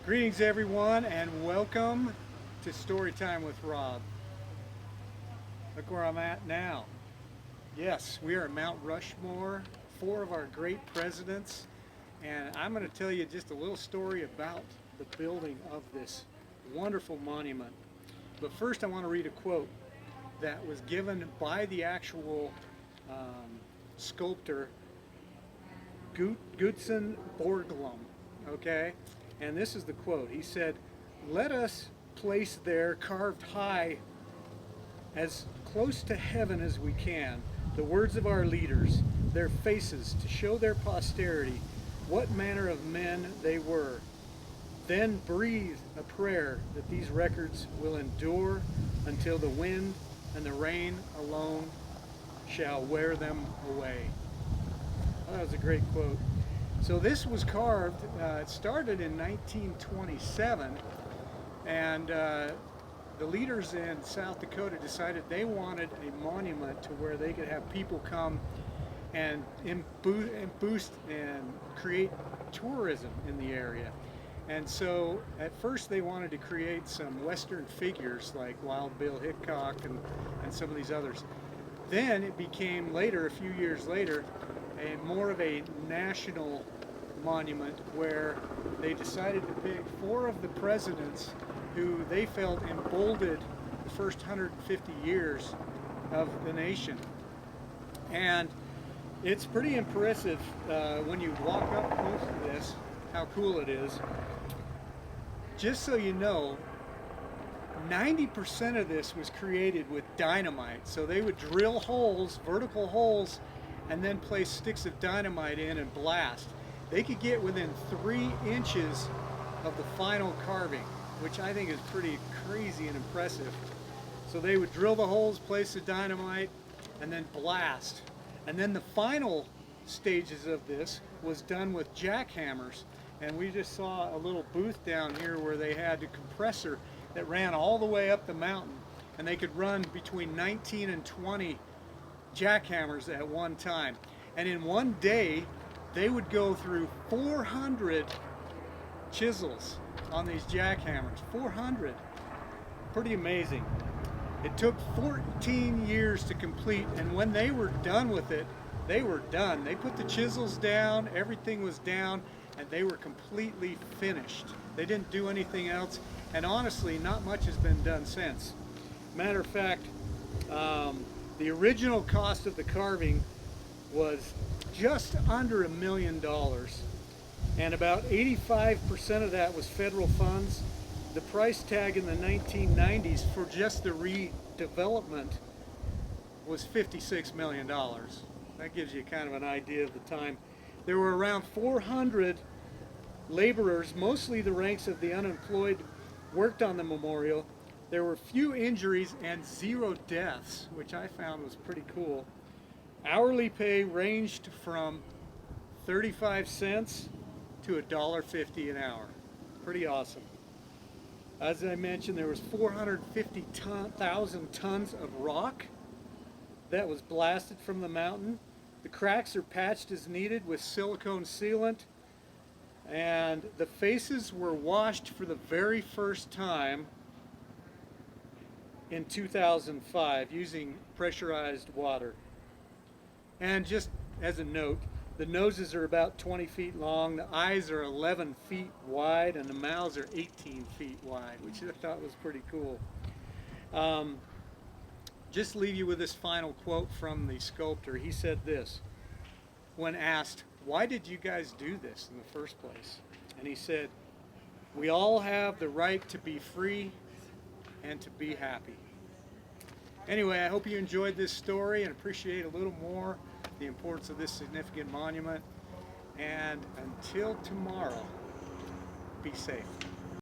Greetings everyone and welcome to Storytime with Rob. Look where I'm at now. Yes, we are at Mount Rushmore, four of our great presidents, and I'm going to tell you just a little story about the building of this wonderful monument. But first I want to read a quote that was given by the actual sculptor Gutzon Borglum, okay? And this is the quote. He said, "Let us place there, carved high as close to heaven as we can, the words of our leaders, their faces, to show their posterity what manner of men they were. Then breathe a prayer that these records will endure until the wind and the rain alone shall wear them away." Oh, that was a great quote. So this was carved, it started in 1927, and the leaders in South Dakota decided they wanted a monument to where they could have people come and boost and create tourism in the area. And so at first they wanted to create some Western figures like Wild Bill Hickok and some of these others. Then it became later, a few years later, more of a national monument where they decided to pick four of the presidents who they felt emboldened the first 150 years of the nation. And it's pretty impressive when you walk up close to this, how cool it is. Just so you know, 90% of this was created with dynamite. So they would drill holes, vertical holes, and then place sticks of dynamite in and blast. They could get within 3 inches of the final carving, which I think is pretty crazy and impressive. So they would drill the holes, place the dynamite, and then blast. And then the final stages of this was done with jackhammers. And we just saw a little booth down here where they had a compressor that ran all the way up the mountain, and they could run between 19 and 20 jackhammers at one time. And in one day they would go through 400 chisels on these jackhammers. 400. Pretty amazing. It took 14 years to complete, and when they were done with it, they were done. They put the chisels down, everything was down, and they were completely finished. They didn't do anything else, and honestly, not much has been done since. Matter of fact, the original cost of the carving was just under $1 million, and about 85% of that was federal funds. The price tag in the 1990s for just the redevelopment was $56 million. That gives you kind of an idea of the time. There were around 400 laborers, mostly the ranks of the unemployed, worked on the memorial. There were few injuries and 0 deaths, which I found was pretty cool. Hourly pay ranged from 35 cents to $1.50 an hour. Pretty awesome. As I mentioned, there was 450,000 tons of rock that was blasted from the mountain. The cracks are patched as needed with silicone sealant, and the faces were washed for the very first time in 2005 using pressurized water. And just as a note, the noses are about 20 feet long, the eyes are 11 feet wide, and the mouths are 18 feet wide, which I thought was pretty cool. Just leave you with this final quote from the sculptor. He said this, when asked, "Why did you guys do this in the first place?" And he said, "We all have the right to be free and to be happy." Anyway, I hope you enjoyed this story and appreciate a little more the importance of this significant monument. And until tomorrow, be safe.